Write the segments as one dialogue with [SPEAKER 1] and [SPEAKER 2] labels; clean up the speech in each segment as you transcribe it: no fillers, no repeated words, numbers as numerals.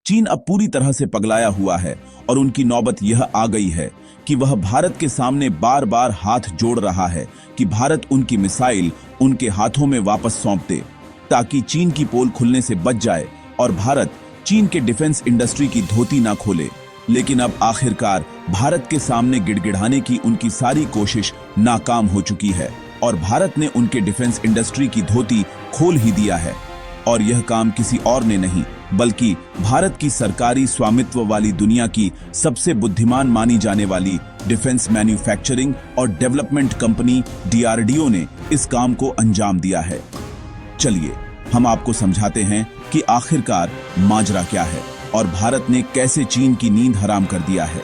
[SPEAKER 1] चीन अब पूरी तरह से पगलाया हुआ है और उनकी नौबत यह आ गई है कि वह भारत के सामने बार बार हाथ जोड़ रहा है कि भारत उनकी मिसाइल उनके हाथों में वापस सौंप दे, ताकि चीन की पोल खुलने से बच जाए और भारत चीन के डिफेंस इंडस्ट्री की धोती ना खोले। लेकिन अब आखिरकार भारत के सामने गिड़गिड़ाने की उनकी सारी कोशिश नाकाम हो चुकी है और भारत ने उनके डिफेंस इंडस्ट्री की धोती खोल ही दिया है। और यह काम किसी और ने नहीं बल्कि भारत की सरकारी स्वामित्व वाली दुनिया की सबसे बुद्धिमान मानी जाने वाली डिफेंस मैन्युफैक्चरिंग और डेवलपमेंट कंपनी DRDO ने इस काम को अंजाम दिया है। चलिए हम आपको समझाते हैं कि आखिरकार माजरा क्या है और भारत ने कैसे चीन की नींद हराम कर दिया है।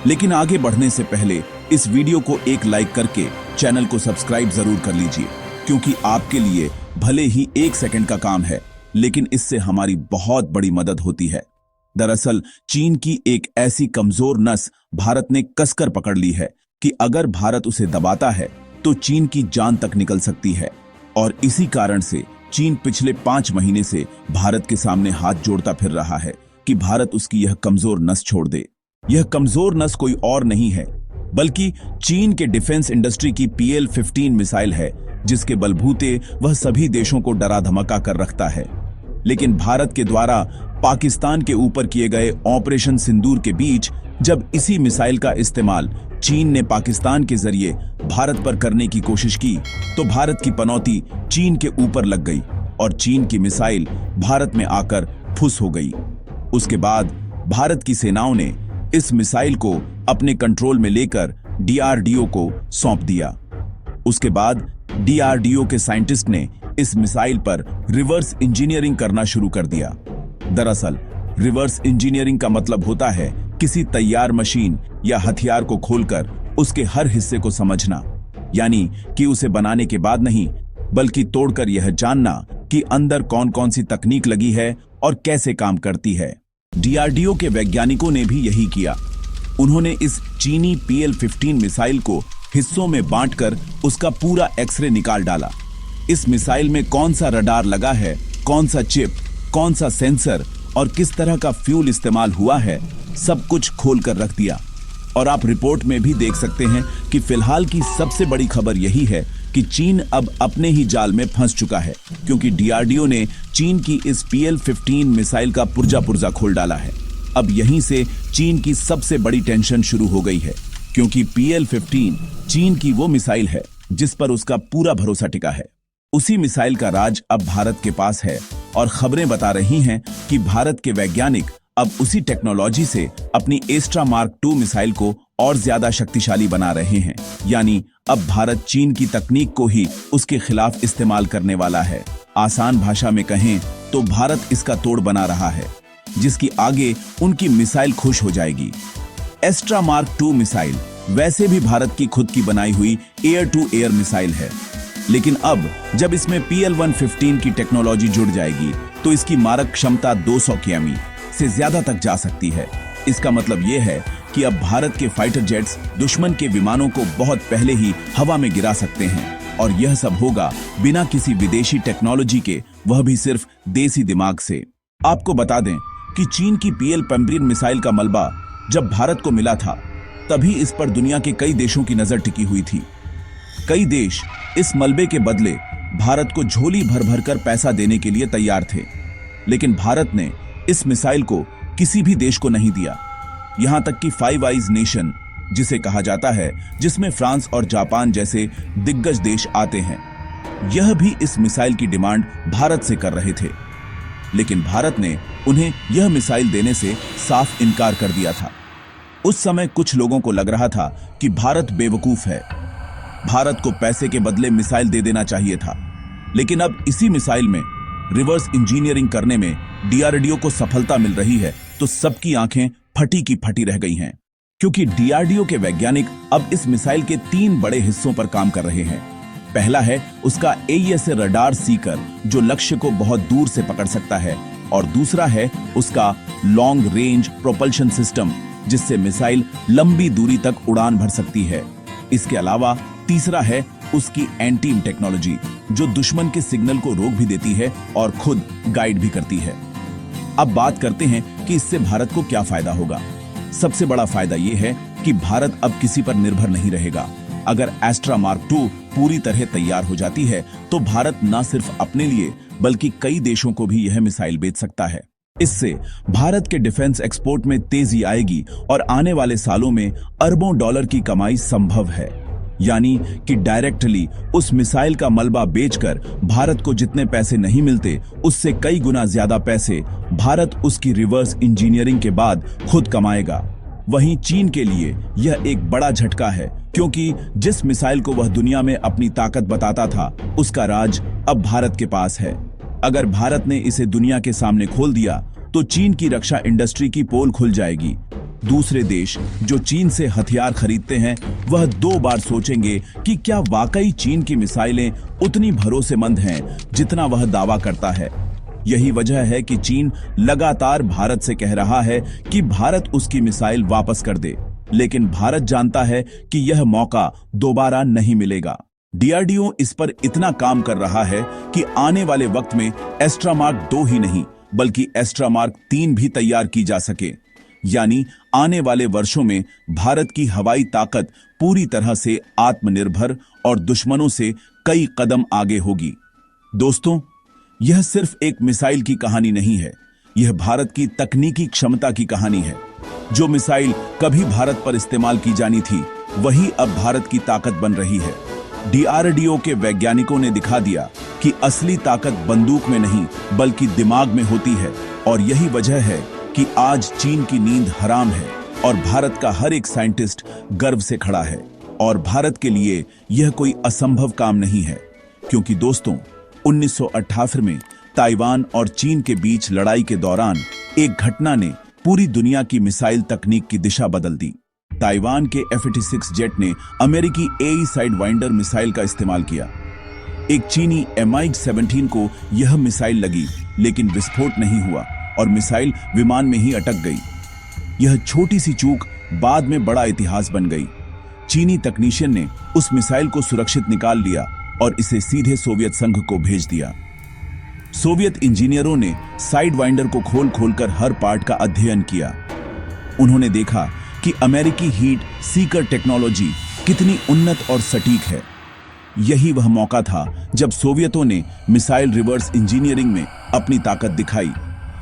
[SPEAKER 1] लेकिन आगे बढ़ने से पहले इस वीडियो को एक लाइक करके चैनल को सब्सक्राइब जरूर कर लीजिए, क्योंकि आपके लिए भले ही 1 सेकंड का काम है लेकिन इससे हमारी बहुत बड़ी मदद होती है। दरअसल चीन की एक ऐसी कमजोर नस भारत ने कसकर पकड़ ली है कि अगर भारत उसे दबाता है तो चीन की जान तक निकल सकती है। और इसी कारण से चीन पिछले 5 महीने से भारत के सामने हाथ जोड़ता फिर रहा है कि भारत उसकी यह कमजोर नस छोड़ दे। यह कमजोर नस कोई और नहीं है बल्कि चीन के डिफेंस इंडस्ट्री की PL-15 मिसाइल है, जिसके बलबूते वह सभी देशों को डरा धमका कर रखता है। लेकिन भारत के द्वारा पाकिस्तान के ऊपर किए गए ऑपरेशन सिंदूर के बीच जब इसी मिसाइल का इस्तेमाल चीन ने पाकिस्तान के जरिए भारत पर करने की कोशिश की तो भारत की पनौती चीन के ऊपर लग गई और चीन की मिसाइल भारत में आकर फुस हो गई। उसके बाद भारत की सेनाओं ने इस मिसाइल को अपने कंट्रोल में लेकर DRDO को सौंप दिया। उसके बाद DRDO के साइंटिस्ट ने इस मिसाइल पर रिवर्स इंजीनियरिंग करना शुरू कर दिया। दरअसल रिवर्स इंजीनियरिंग का मतलब होता है किसी तैयार मशीन या हथियार को खोलकर उसके हर हिस्से को समझना, यानी कि उसे बनाने के बाद नहीं बल्कि तोड़कर यह जानना कि अंदर कौन कौन सी तकनीक लगी है और कैसे काम करती है। DRDO के वैज्ञानिकों ने भी यही किया। उन्होंने इस चीनी PL-15 मिसाइल को हिस्सों में बांटकर उसका पूरा एक्सरे निकाल डाला। इस मिसाइल में कौन सा रडार लगा है, कौन सा चिप, कौन सा सेंसर और किस तरह का फ्यूल इस्तेमाल हुआ है, सब कुछ खोल कर रख दिया। और आप रिपोर्ट में भी देख सकते हैं कि फिलहाल की सबसे बड़ी खबर यही है कि चीन अब अपने ही जाल में फंस चुका है, क्योंकि DRDO ने चीन की इस PL-15 मिसाइल का पुर्जा खोल डाला है। अब यहीं से चीन की सबसे बड़ी टेंशन शुरू हो गई है, क्योंकि PL-15 चीन की वो मिसाइल है जिस पर उसका पूरा भरोसा टिका है। उसी मिसाइल का राज अब भारत के पास है और खबरें बता रही हैं कि भारत के वैज्ञानिक अब उसी टेक्नोलॉजी से अपनी एस्ट्रा मार्क 2 मिसाइल को और ज्यादा शक्तिशाली बना रहे हैं। यानी अब भारत चीन की तकनीक को ही उसके खिलाफ इस्तेमाल करने वाला है। आसान भाषा में कहें तो भारत इसका तोड़ बना रहा है, जिसकी आगे उनकी मिसाइल खुश हो जाएगी। एस्ट्रा मार्क 2 मिसाइल वैसे भी भारत की खुद की बनाई हुई एयर टू एयर मिसाइल है, लेकिन अब जब इसमें PL-115 की टेक्नोलॉजी जुड़ जाएगी तो इसकी मारक क्षमता 200 किमी से ज्यादा तक जा सकती है। इसका मतलब यह है कि अब भारत के फाइटर जेट्स दुश्मन के विमानों को बहुत पहले ही हवा में गिरा सकते हैं, और यह सब होगा बिना किसी विदेशी टेक्नोलॉजी के, वह भी सिर्फ देसी दिमाग से। आपको बता दें कि चीन की PL-15 मिसाइल का मलबा जब भारत को मिला था तभी इस पर दुनिया के कई देशों की नजर टिकी हुई थी। कई देश इस मलबे के बदले भारत को झोली भर भर कर पैसा देने के लिए तैयार थे, लेकिन भारत ने इस मिसाइल को किसी भी देश को नहीं दिया। यहां तक कि फाइव आइज नेशन जिसे कहा जाता है, जिसमें फ्रांस और जापान जैसे दिग्गज देश आते हैं, यह भी इस मिसाइल की डिमांड भारत से कर रहे थे। लेकिन भारत ने उन्हें यह मिसाइल देने से साफ इनकार कर दिया था। उस समय कुछ लोगों को लग रहा था कि भारत बेवकूफ है, भारत को पैसे के बदले मिसाइल दे देना चाहिए था। लेकिन अब इसी मिसाइल में रिवर्स इंजीनियरिंग करने में DRDO को सफलता मिल रही है तो सबकी आंखें फटी की फटी रह गई हैं, क्योंकि DRDO के वैज्ञानिक अब इस मिसाइल के 3 बड़े हिस्सों पर काम कर रहे हैं। पहला है उसका AESA रडार सीकर, जो लक्ष्य को बहुत दूर से पकड़ सकता है, और दूसरा है उसका लॉन्ग रेंज प्रोपल्शन सिस्टम, जिससे मिसाइल लंबी दूरी तक उड़ान भर सकती है। इसके अलावा तीसरा है उसकी एंटीम टेक्नोलॉजी, जो दुश्मन के सिग्नल को रोक भी देती है और खुद गाइड भी करती है। अब बात करते हैं कि इससे भारत को क्या फायदा होगा। सबसे बड़ा फायदा यह है कि भारत अब किसी पर निर्भर नहीं रहेगा। अगर एस्ट्रा मार्क 2 पूरी तरह तैयार हो जाती है तो भारत न सिर्फ अपने लिए बल्कि कई देशों को भी यह मिसाइल बेच सकता है। इससे भारत के डिफेंस एक्सपोर्ट में तेजी आएगी और आने वाले सालों में अरबों डॉलर की कमाई संभव है। यानी कि डायरेक्टली उस मिसाइल का मलबा बेचकर भारत को जितने पैसे नहीं मिलते उससे कई गुना ज्यादा पैसे भारत उसकी रिवर्स इंजीनियरिंग के बाद खुद कमाएगा। वहीं चीन के लिए यह एक बड़ा झटका है, क्योंकि जिस मिसाइल को वह दुनिया में अपनी ताकत बताता था उसका राज अब भारत के पास है। अगर भारत ने इसे दुनिया के सामने खोल दिया तो चीन की रक्षा इंडस्ट्री की पोल खुल जाएगी। दूसरे देश जो चीन से हथियार खरीदते हैं वह 2 बार सोचेंगे कि क्या वाकई चीन की मिसाइलें उतनी भरोसेमंद हैं जितना वह दावा करता है। यही वजह है कि चीन लगातार भारत से कह रहा है कि भारत उसकी मिसाइल वापस कर दे, लेकिन भारत जानता है कि यह मौका दोबारा नहीं मिलेगा। डीआरडीओ इस पर इतना काम कर रहा है कि आने वाले वक्त में एस्ट्रा मार्क 2 ही नहीं बल्कि एस्ट्रा मार्क 3 भी तैयार की जा सके। यानी आने वाले वर्षों में भारत की हवाई ताकत पूरी तरह से आत्मनिर्भर और दुश्मनों से कई कदम आगे होगी। दोस्तों, यह सिर्फ एक मिसाइल की कहानी नहीं है, यह भारत की तकनीकी क्षमता की कहानी है। जो मिसाइल कभी भारत पर इस्तेमाल की जानी थी वही अब भारत की ताकत बन रही है। डीआरडीओ के वैज्ञानिकों ने दिखा दिया कि असली ताकत बंदूक में नहीं बल्कि दिमाग में होती है, और यही वजह है कि आज चीन की नींद हराम है और भारत का हर एक साइंटिस्ट गर्व से खड़ा है। और भारत के लिए यह कोई असंभव काम नहीं है, क्योंकि दोस्तों 1978 में ताइवान और चीन के बीच लड़ाई के दौरान एक घटना ने पूरी दुनिया की मिसाइल तकनीक की दिशा बदल दी। ताइवान के F-86 जेट ने अमेरिकी AE साइडवाइंडर मिसाइल का इस्तेमाल किया। एक चीनी MiG-17 को यह मिसाइल लगी, लेकिन विस्फोट नहीं हुआ और मिसाइल विमान में ही अटक गई। यह छोटी सी चूक बाद में बड़ा इतिहास बन गई। चीनी तकनीशियन ने उस मिसाइल को सुरक्षित निकाल लिया और इसे सीधे सोवियत संघ को भेज दिया। सोवियत इंजीनियरों ने साइडवाइंडर को खोल खोलकर हर पार्ट का अध्ययन किया। उन्होंने देखा कि अमेरिकी हीट सीकर टेक्नोलॉजी कितनी उन्नत और सटीक है। यही वह मौका था जब सोवियतों ने मिसाइल रिवर्स इंजीनियरिंग में अपनी ताकत दिखाई।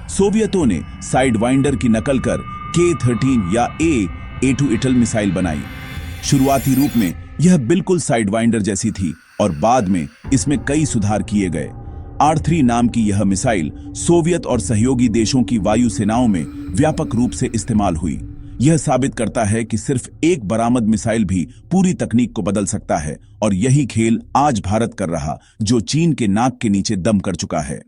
[SPEAKER 1] सोवियतों ने साइडवाइंडर की नकल कर K-13 या A-2 मिसाइल बनाई। शुरुआती रूप में यह बिल्कुल साइडवाइंडर जैसी थी और बाद में इसमें कई सुधार किए गए। R3 नाम की यह मिसाइल सोवियत और सहयोगी देशों की वायु सेनाओं में व्यापक रूप से इस्तेमाल हुई। यह साबित करता है कि सिर्फ एक बरामद मिसाइल भी पूरी तकनीक को बदल सकता है, और यही खेल आज भारत कर रहा जो चीन के नाक के नीचे दम कर चुका है।